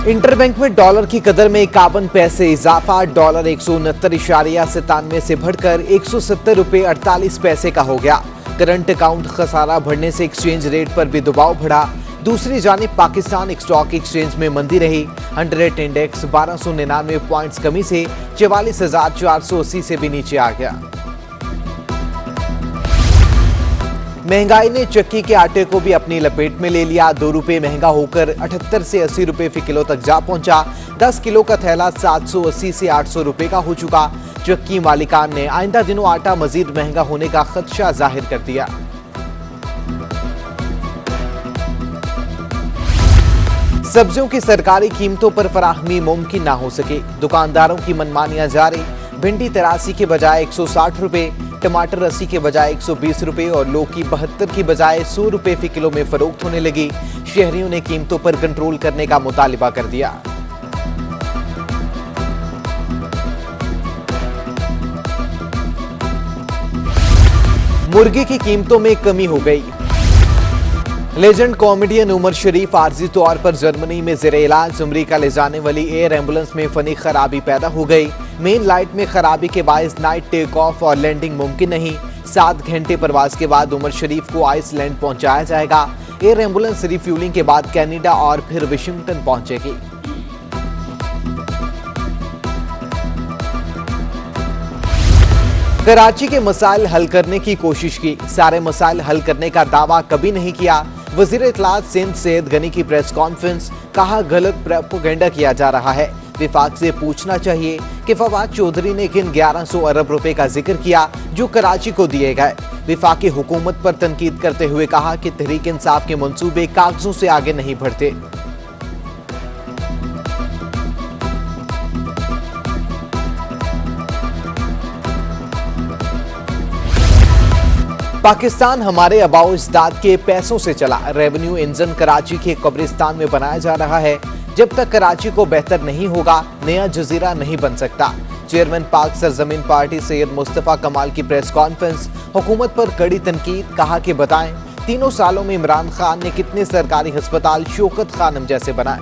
Interbank में dollar की कदर में 51 पैसे इजाफा। डॉलर 169.97 से बढ़कर 170 रुपये 48 पैसे का हो गया। करंट अकाउंट खसारा बढ़ने से एक्सचेंज रेट पर भी दबाव बढ़ा। दूसरी जानिब पाकिस्तान स्टॉक एक्सचेंज में मंदी रही। 100 इंडेक्स 1299 पॉइंट्स कमी से 44,480 से भी नीचे आ गया। महंगाई ने चक्की के आटे को भी अपनी लपेट में ले लिया। 2 रुपये महंगा होकर 78 से 80 रुपये फी किलो तक जा पहुंचा। 10 किलो का थैला 780 से 800 रुपये का हो चुका। चक्की मालिकान ने आइंदा दिनों आटा मजीद महंगा होने का खदशा जाहिर कर दिया। सब्जियों की सरकारी कीमतों पर फराहमी मुमकिन ना हो सके। दुकानदारों की मनमानियां जारी। भिंडी 83 के बजाय 160 रुपये, टमाटर 80 के बजाय 120 रुपये और लौकी 72 की बजाय 100 रुपये फी किलो में फरोख्त होने लगी। शहरियों ने कीमतों पर कंट्रोल करने का मुतालिबा कर दिया। मुर्गी की कीमतों में कमी हो गई। लेजेंड कॉमेडियन उमर शरीफ आर्जी तौर पर जर्मनी में ज़ेरे इलाज। अमरीका ले जाने वाली एयर एम्बुलेंस में फनी खराबी पैदा हो गई। मेन लाइट में खराबी के बायस नाइट टेक ऑफ और लैंडिंग मुमकिन नहीं। 7 घंटे प्रवास के बाद उमर शरीफ को आइसलैंड पहुंचाया जाएगा। एयर एम्बुलेंस रिफ्यूलिंग के बाद कनाडा और फिर वाशिंगटन पहुंचेगी। कराची के मसाइल हल करने की कोशिश की, सारे मसाइल हल करने का दावा कभी नहीं किया। वजीर इत्तलात सिंध सैयद गनी की प्रेस कॉन्फ्रेंस, कहा गलत प्रोपेगेंडा किया जा रहा है। विफाक से पूछना चाहिए कि फवाद चौधरी ने किन 1100 अरब रुपए का जिक्र किया जो कराची को दिए गए। विफाकी हुकूमत पर तनकीद करते हुए कहा कि तहरीक इंसाफ के मंसूबे कागजों से आगे नहीं बढ़ते। पाकिस्तान हमारे अबाओ इस्ताद के पैसों से चला। रेवेन्यू इंजन कराची के कब्रिस्तान में बनाया जा रहा है। जब तक कराची को बेहतर नहीं होगा, नया जजीरा नहीं बन सकता। चेयरमैन पाक सरजमीन पार्टी सैयद मुस्तफा कमाल की प्रेस कॉन्फ्रेंस, हुकूमत पर कड़ी तनकीद, कहा कि बताएं 3 सालों में इमरान खान ने कितने सरकारी अस्पताल शौकत खानम जैसे बनाए।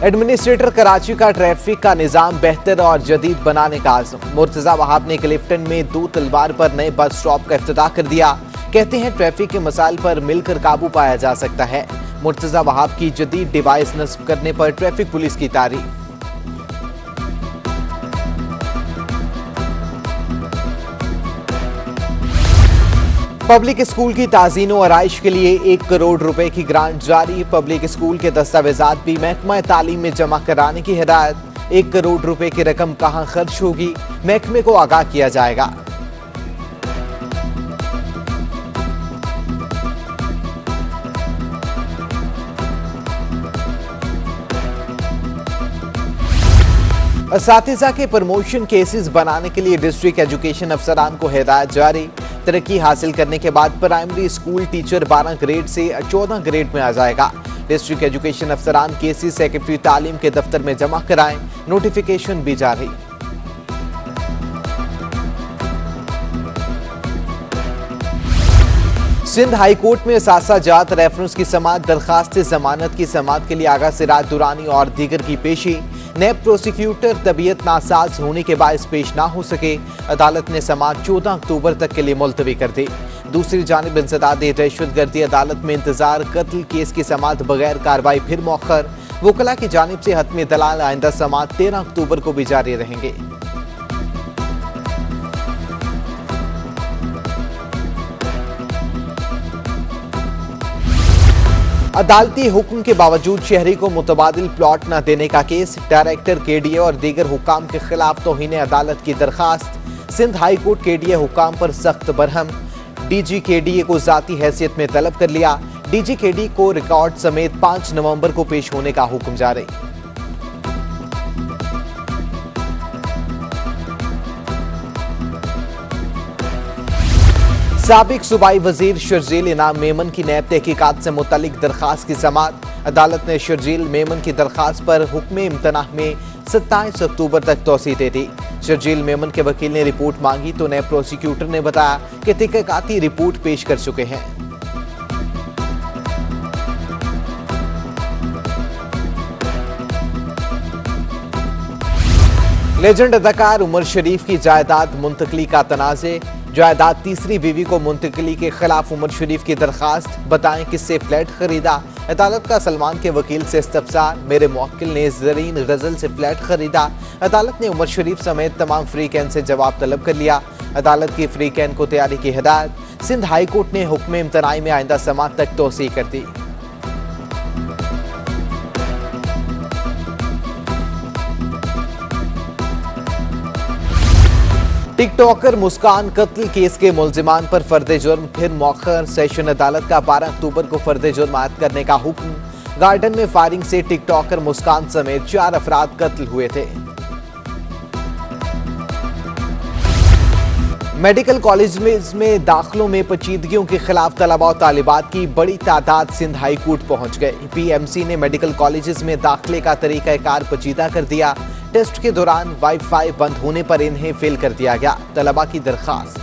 एडमिनिस्ट्रेटर कराची का ट्रैफिक का निजाम बेहतर और जदीद बनाने का आज़म। मुर्तजा वहाब ने क्लिफ्टन में 2 तलवार पर नए बस स्टॉप का इफ्तिताह कर दिया। कहते हैं ट्रैफिक के मसाइल पर मिलकर काबू पाया जा सकता है। मुर्तजा वहाब की जदीद डिवाइस नस्ब करने पर ट्रैफिक पुलिस की तारीफ। पब्लिक स्कूल की ताज़ीन और आराइश के लिए 1 करोड़ रुपए की ग्रांट जारी। पब्लिक स्कूल के दस्तावेजात भी महकमा तालीम में जमा कराने की हिदायत। 1 करोड़ रुपए की रकम कहां खर्च होगी, महकमे को आगाह किया जाएगा। असातिज़ा के प्रमोशन केसेस बनाने के लिए डिस्ट्रिक्ट एजुकेशन अफसरान को हिदायत जारी। तरक्की हासिल करने के बाद प्राइमरी स्कूल टीचर 12 ग्रेड से 14 ग्रेड में आ जाएगा। डिस्ट्रिक्ट एजुकेशन अफसरान केसेस सेक्रेटरी तालीम के दफ्तर में जमा कराएं, नोटिफिकेशन भी जारी। सिंध हाई कोर्ट में असासा जात रेफरेंस की समाअत, दरखास्त जमानत की समाअत के लिए आगा सिराज दुरानी और दीगर की पेशी। नैब प्रोसिक्यूटर तबीयत नासाज होने के बायस पेश ना हो सके। अदालत ने समाअत 14 अक्टूबर तक के लिए मुलतवी कर दी। दूसरी जानिब इंसदाद दहशतगर्दी अदालत में इंतजार, कत्ल केस की समाअत बगैर कार्रवाई फिर मौखर। वकला की जानिब से हतमी दलाल, आइंदा समाअत 13 अक्टूबर को भी जारी रहेंगे। अदालती हुक्म के बावजूद शहरी को मुतबादिल प्लॉट न देने का केस। डायरेक्टर केडीए और दीगर हुक्काम के खिलाफ तौहीन अदालत की दरखास्त। सिंध हाई कोर्ट केडीए हुक्काम पर सख्त बरहम। डीजी केडीए को जाती हैसियत में तलब कर लिया। डीजी केडीए को रिकॉर्ड समेत 5 नवंबर को पेश होने का हुक्म जारी। साबिक सूबाई वजीर शर्जील इनाम मेमन की नैब तहकीकात से मुतल्लिक दरखास्त की समाअत। अदालत ने शर्जील मेमन की दरखास्त पर हुक्म इम्तनाह में 27 अक्टूबर तक तौसीह दे दी। शर्जील मेमन के वकील ने रिपोर्ट मांगी तो नैब प्रोसिक्यूटर ने बताया कि तहकीकाती रिपोर्ट पेश कर चुके हैं। लेजेंड अदाकार उमर शरीफ की जायदाद मुंतकली का तनाज़े। जायदाद तीसरी बीवी को मुंतकली के खिलाफ उमर शरीफ की दरखास्त। बताएं किससे फ्लैट खरीदा। अदालत का सलमान के वकील से इस्तफसार। मेरे मुवक्किल ने ज़रीन गजल से फ्लैट खरीदा। अदालत ने उमर शरीफ समेत तमाम फ्री कैन से जवाब तलब कर लिया। अदालत की फ्री कैन को तैयारी की हिदायत। सिंध हाई कोर्ट ने हुक्म इम्तनाई में आइंदा समात तक तोसी कर दी। टिकटॉकर मुस्कान कत्ल केस के मुल्जिमान पर फर्द जुर्म फिर मौखर। सेशन अदालत का 12 अक्टूबर को फर्द जुर्म आयद करने का हुक्म। गार्डन में फायरिंग से टिकटॉकर मुस्कान समेत 4 अफराद कत्ल हुए थे। मेडिकल कॉलेज में दाखिलों में पेचीदगियों के खिलाफ तलबा और तालिबात की बड़ी तादाद सिंध हाई कोर्ट पहुंच गए। पीएमसी ने मेडिकल कॉलेज में दाखिले का तरीकाकार पेचीदा कर दिया। टेस्ट के दौरान वाईफाई बंद होने पर इन्हें फेल कर दिया गया। तलबा की दरखास्त।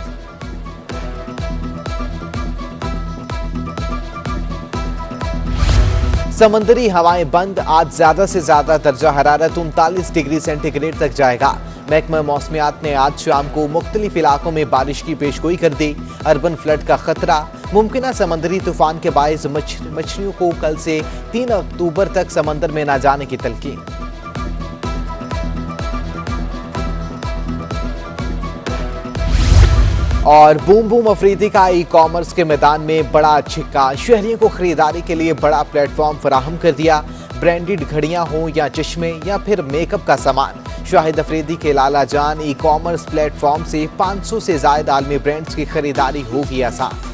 समंदरी हवाएं बंद। आज ज्यादा से ज्यादा दर्जा हरारत 39 डिग्री सेंटीग्रेड तक जाएगा। महकमा मौसमियात ने आज शाम को मुख्तलिफ इलाकों में बारिश की पेशगोई कर दी। अर्बन फ्लड का खतरा। मुमकिन समंदरी तूफान के बायस मछलियों को कल से 3 अक्टूबर तक समंदर में न जाने की तलकीन। और बूम बूम अफरीदी का ई कॉमर्स के मैदान में बड़ा छिक्का। शहरियों को खरीदारी के लिए बड़ा प्लेटफॉर्म फराहम कर दिया। ब्रांडेड घड़ियां हों या चश्मे या फिर मेकअप का सामान, शाहिद अफरीदी के लाला जान ई कॉमर्स प्लेटफॉर्म से 500 से ज्यादा आलमी ब्रांड्स की खरीदारी होगी आसान।